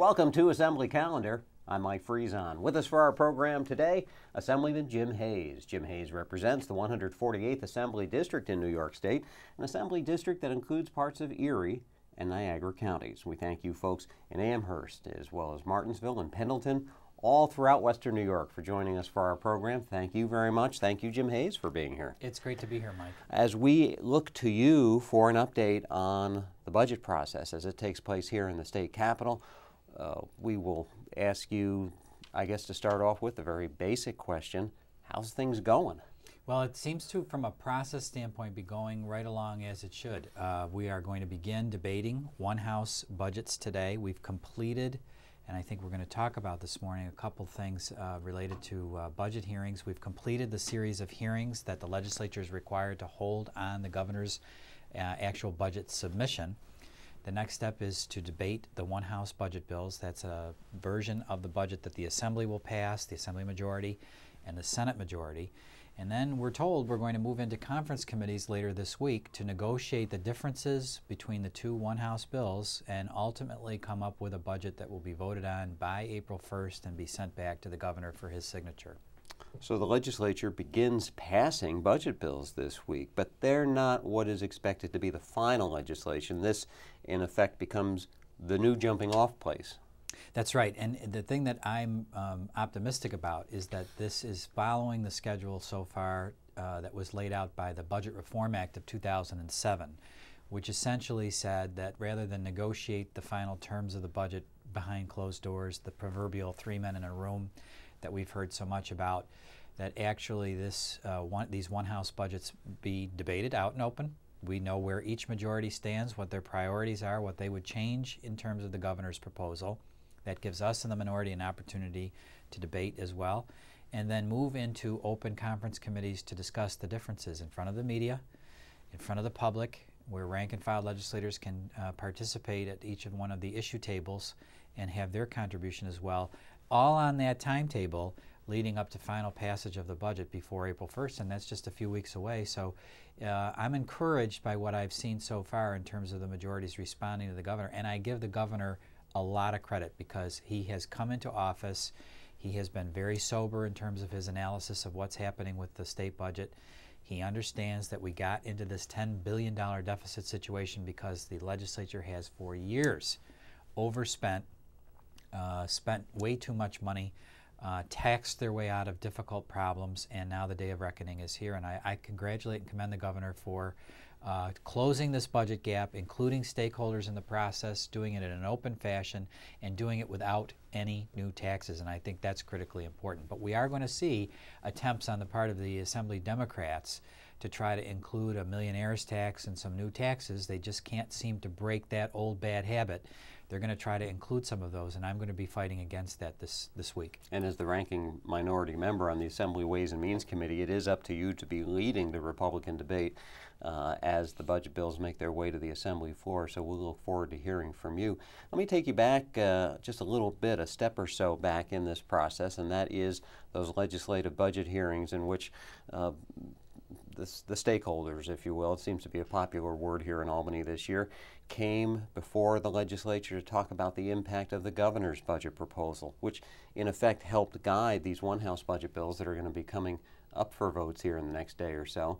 Welcome to Assembly Calendar. I'm Mike Friesen. With us for our program today, Assemblyman Jim Hayes. Jim Hayes represents the 148th Assembly District in New York State, an Assembly District that includes parts of Erie and Niagara counties. We thank you folks in Amherst as well as Martinsville and Pendleton, all throughout Western New York, for joining us for our program. Thank you very much. Thank you, Jim Hayes, for being here. It's great to be here, Mike. As we look to you for an update on the budget process as it takes place here in the state capitol, we will ask you, I guess, to start off with a very basic question. How's things going? Well, it seems to, from a process standpoint, be going right along as it should. We are going to begin debating one-house budgets today. We've completed, and I think we're going to talk about this morning, a couple things related to budget hearings. We've completed the series of hearings that the legislature is required to hold on the governor's actual budget submission. The next step is to debate the one-house budget bills. That's a version of the budget that the Assembly will pass, the Assembly majority and the Senate majority. And then we're told we're going to move into conference committees later this week to negotiate the differences between the two one-house bills and ultimately come up with a budget that will be voted on by April 1st and be sent back to the governor for his signature. So the legislature begins passing budget bills this week, but they're not what is expected to be the final legislation. This, in effect, becomes the new jumping-off place. That's right, and the thing that I'm optimistic about is that this is following the schedule so far that was laid out by the Budget Reform Act of 2007, which essentially said that rather than negotiate the final terms of the budget behind closed doors, the proverbial 3 men in a room that we've heard so much about, that actually these one-house budgets be debated out and open. We know where each majority stands, what their priorities are, what they would change in terms of the governor's proposal. That gives us in the minority an opportunity to debate as well, and then move into open conference committees to discuss the differences in front of the media, in front of the public, where rank and file legislators can participate at each of one of the issue tables and have their contribution as well, all on that timetable leading up to final passage of the budget before April 1st, and that's just a few weeks away. So I'm encouraged by what I've seen so far in terms of the majorities responding to the governor, and I give the governor a lot of credit because he has come into office. He has been very sober in terms of his analysis of what's happening with the state budget. He understands that we got into this $10 billion deficit situation because the legislature has for years overspent, spent way too much money, taxed their way out of difficult problems, and now the day of reckoning is here. And I congratulate and commend the governor for closing this budget gap, including stakeholders in the process, doing it in an open fashion, and doing it without any new taxes. And I think that's critically important. But we are going to see attempts on the part of the Assembly Democrats to try to include a millionaire's tax and some new taxes. They just can't seem to break that old bad habit. They're going to try to include some of those, and I'm going to be fighting against that this week. And as the ranking minority member on the Assembly Ways and Means Committee, it is up to you to be leading the Republican debate as the budget bills make their way to the Assembly floor, so we'll look forward to hearing from you. Let me take you back just a little bit, a step or so back in this process, and that is those legislative budget hearings in which the stakeholders, if you will, it seems to be a popular word here in Albany this year, came before the legislature to talk about the impact of the governor's budget proposal, which in effect helped guide these one-house budget bills that are going to be coming up for votes here in the next day or so.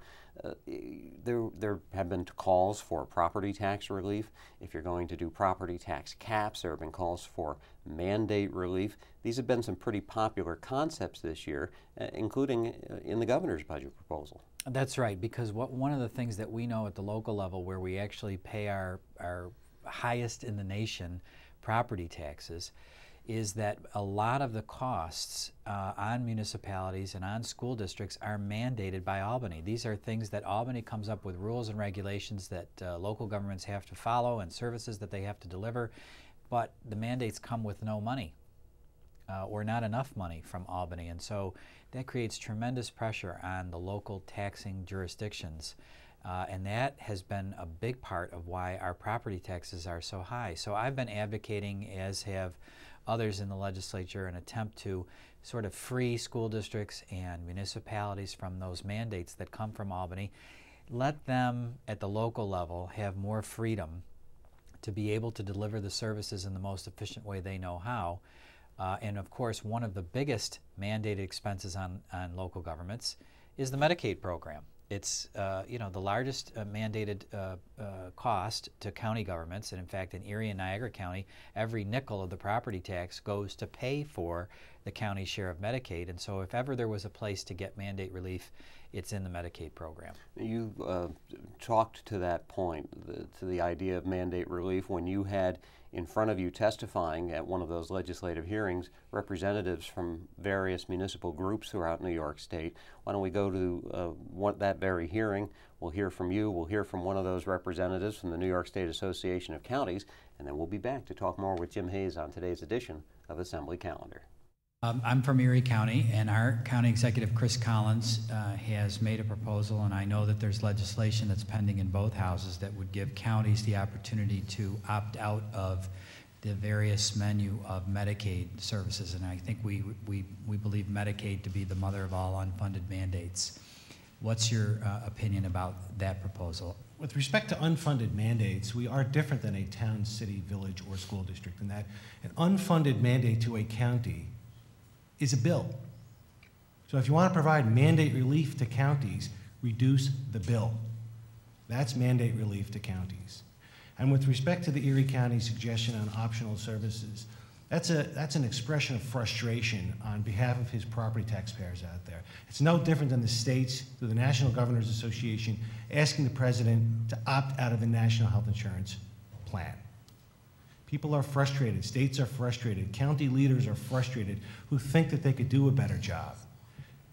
There have been calls for property tax relief. If you're going to do property tax caps, there have been calls for mandate relief. These have been some pretty popular concepts this year, including in the governor's budget proposal. That's right, because one of the things that we know at the local level, where we actually pay our highest in the nation property taxes, is that a lot of the costs on municipalities and on school districts are mandated by Albany. These are things that Albany comes up with rules and regulations that local governments have to follow and services that they have to deliver, but the mandates come with no money or not enough money from Albany, and so that creates tremendous pressure on the local taxing jurisdictions. And that has been a big part of why our property taxes are so high. So I've been advocating, as have others in the legislature, an attempt to sort of free school districts and municipalities from those mandates that come from Albany. Let them, at the local level, have more freedom to be able to deliver the services in the most efficient way they know how. And of course, one of the biggest mandated expenses on local governments is the Medicaid program. It's you know, the largest mandated cost to county governments, and in fact in Erie and Niagara County, every nickel of the property tax goes to pay for the county's share of Medicaid. And so if ever there was a place to get mandate relief, it's in the Medicaid program. You talked to that point, to the idea of mandate relief, when you had in front of you testifying at one of those legislative hearings representatives from various municipal groups throughout New York State. Why don't we go to that very hearing? We'll hear from you, we'll hear from one of those representatives from the New York State Association of Counties, and then we'll be back to talk more with Jim Hayes on today's edition of Assembly Calendar. I'm from Erie County, and our county executive, Chris Collins, has made a proposal, and I know that there's legislation that's pending in both houses that would give counties the opportunity to opt out of the various menu of Medicaid services. And I think we believe Medicaid to be the mother of all unfunded mandates. What's your opinion about that proposal? With respect to unfunded mandates, we are different than a town, city, village, or school district in that an unfunded mandate to a county is a bill. So if you want to provide mandate relief to counties, reduce the bill. That's mandate relief to counties. And with respect to the Erie County suggestion on optional services, that's an expression of frustration on behalf of his property taxpayers out there. It's no different than the states, through the National Governors Association, asking the president to opt out of the National Health Insurance Plan. People are frustrated, states are frustrated, county leaders are frustrated who think that they could do a better job.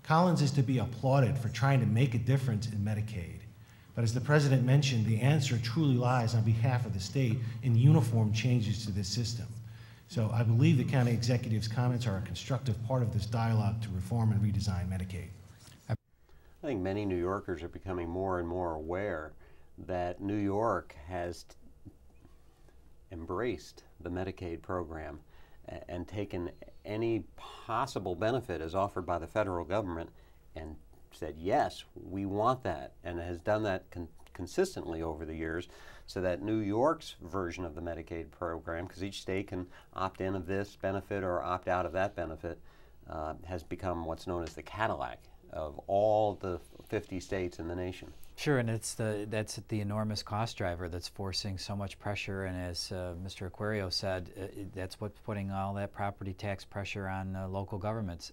Collins is to be applauded for trying to make a difference in Medicaid. But as the president mentioned, the answer truly lies on behalf of the state in uniform changes to this system. So I believe the county executive's comments are a constructive part of this dialogue to reform and redesign Medicaid. I think many New Yorkers are becoming more and more aware that New York has embraced the Medicaid program and taken any possible benefit as offered by the federal government and said, yes, we want that, and has done that consistently over the years, so that New York's version of the Medicaid program, because each state can opt in of this benefit or opt out of that benefit, has become what's known as the Cadillac of all the 50 states in the nation. Sure, and that's the enormous cost driver that's forcing so much pressure, and as Mr. Aquario said, that's what's putting all that property tax pressure on local governments.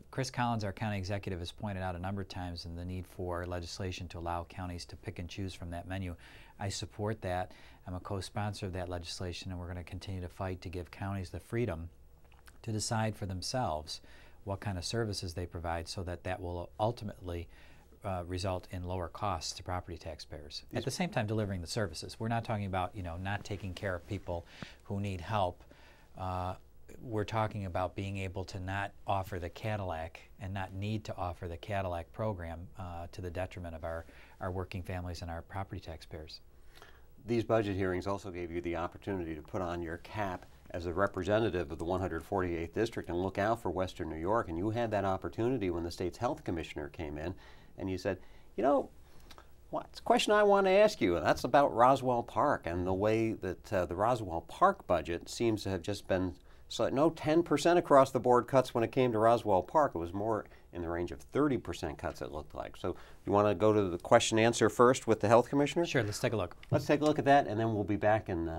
Chris Collins, our county executive, has pointed out a number of times in the need for legislation to allow counties to pick and choose from that menu. I support that. I'm a co-sponsor of that legislation, and we're going to continue to fight to give counties the freedom to decide for themselves what kind of services they provide, so that that will ultimately result in lower costs to property taxpayers. At the same time, delivering the services. We're not talking about, you know, not taking care of people who need help. We're talking about being able to not offer the Cadillac and not need to offer the Cadillac program to the detriment of our working families and our property taxpayers. These budget hearings also gave you the opportunity to put on your cap as a representative of the 148th District and look out for Western New York, and you had that opportunity when the state's health commissioner came in, and you said, you know, what's a question I want to ask you, and that's about Roswell Park and the way that the Roswell Park budget seems to have just been, no 10% across the board cuts when it came to Roswell Park. It was more in the range of 30% cuts, it looked like. So you want to go to the question answer first with the health commissioner? Sure, let's take a look. Let's take a look at that, and then we'll be back and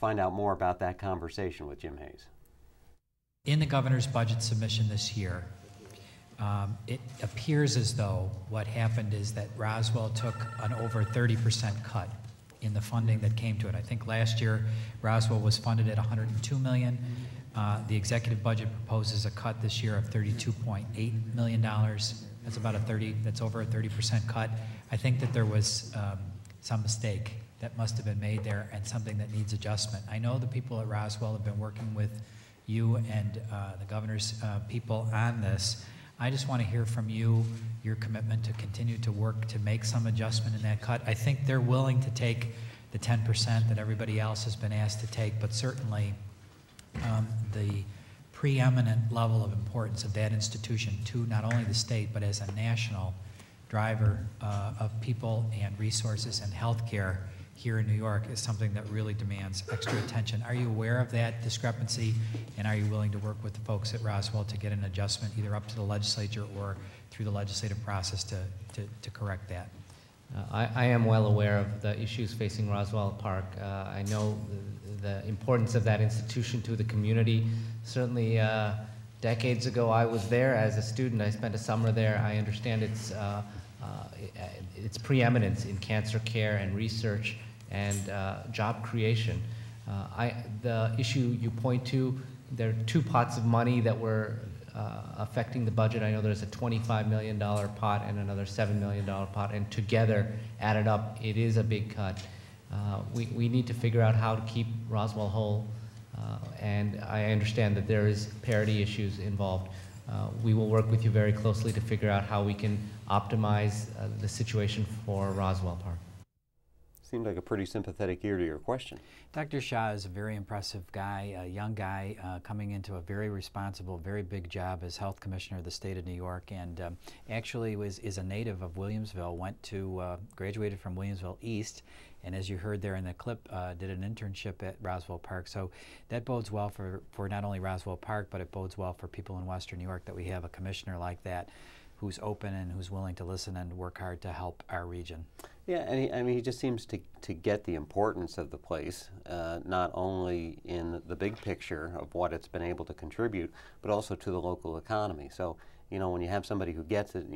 find out more about that conversation with Jim Hayes. In the governor's budget submission this year, it appears as though what happened is that Roswell took an over 30% cut in the funding that came to it. I think last year Roswell was funded at $102 million. The executive budget proposes a cut this year of $32.8 million. That's about that's over a 30% cut. I think that there was some mistake that must have been made there and something that needs adjustment. I know the people at Roswell have been working with you and the governor's people on this. I just want to hear from you, your commitment to continue to work to make some adjustment in that cut. I think they're willing to take the 10% that everybody else has been asked to take, but certainly the preeminent level of importance of that institution to not only the state, but as a national driver of people and resources and health care here in New York is something that really demands extra attention. Are you aware of that discrepancy, and are you willing to work with the folks at Roswell to get an adjustment either up to the legislature or through the legislative process to correct that? I am well aware of the issues facing Roswell Park. I know the importance of that institution to the community. Certainly, decades ago I was there as a student. I spent a summer there. I understand its preeminence in cancer care and research and job creation. The issue you point to, there are two pots of money that were affecting the budget. I know there's a $25 million pot and another $7 million pot, and together, added up, it is a big cut. We need to figure out how to keep Roswell whole, and I understand that there is parity issues involved. We will work with you very closely to figure out how we can optimize the situation for Roswell Park. Seemed like a pretty sympathetic ear to your question. Dr. Shah is a very impressive guy, a young guy coming into a very responsible, very big job as Health Commissioner of the state of New York, and actually is a native of Williamsville, graduated from Williamsville East, and as you heard there in the clip, did an internship at Roswell Park. So that bodes well for not only Roswell Park, but it bodes well for people in Western New York that we have a commissioner like that who's open and who's willing to listen and work hard to help our region. Yeah, and he just seems to get the importance of the place, not only in the big picture of what it's been able to contribute, but also to the local economy. So, you know, when you have somebody who gets it,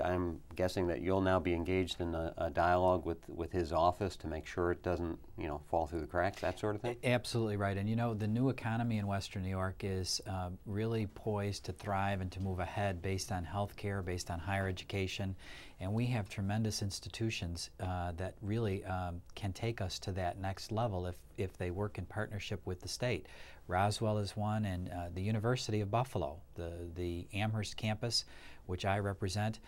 I'm guessing that you'll now be engaged in a dialogue with his office to make sure it doesn't, you know, fall through the cracks, that sort of thing? Absolutely right. And you know, the new economy in Western New York is really poised to thrive and to move ahead based on healthcare, based on higher education. And we have tremendous institutions that really can take us to that next level if they work in partnership with the state. Roswell is one, and the University of Buffalo, the Amherst campus, which I represent,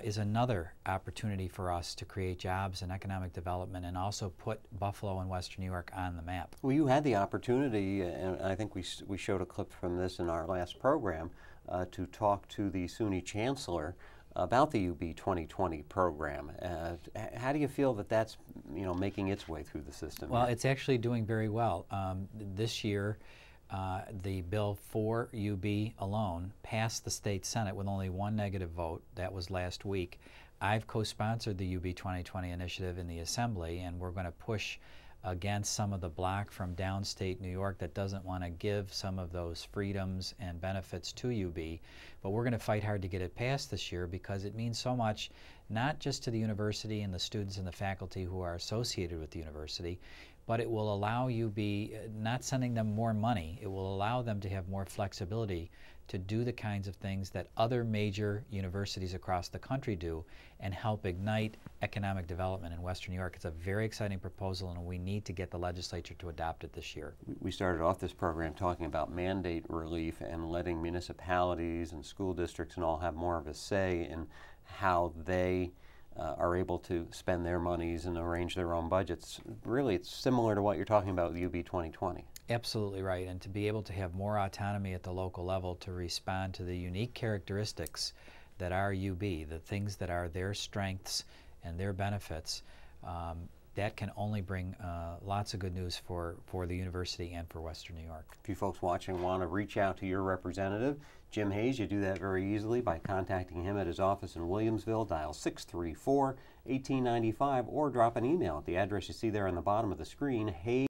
is another opportunity for us to create jobs and economic development and also put Buffalo and Western New York on the map. Well, you had the opportunity, and I think we showed a clip from this in our last program, to talk to the SUNY Chancellor about the UB 2020 program. How do you feel that that's, you know, making its way through the system? Well, it's actually doing very well. This year, the bill for UB alone passed the state Senate with only one negative vote. That was last week. I've co-sponsored the UB 2020 initiative in the Assembly, and we're going to push against some of the bloc from downstate New York that doesn't want to give some of those freedoms and benefits to UB. But we're going to fight hard to get it passed this year because it means so much, not just to the university and the students and the faculty who are associated with the university, but it will allow UB, not sending them more money, it will allow them to have more flexibility to do the kinds of things that other major universities across the country do and help ignite economic development in Western New York. It's a very exciting proposal, and we need to get the legislature to adopt it this year. We started off this program talking about mandate relief and letting municipalities and school districts and all have more of a say in how they are able to spend their monies and arrange their own budgets. Really, it's similar to what you're talking about with UB 2020. Absolutely right, and to be able to have more autonomy at the local level to respond to the unique characteristics that are UB, the things that are their strengths and their benefits, that can only bring lots of good news for the university and for Western New York. If you folks watching want to reach out to your representative, Jim Hayes, you do that very easily by contacting him at his office in Williamsville. Dial 634-1895 or drop an email at the address you see there on the bottom of the screen, Hayes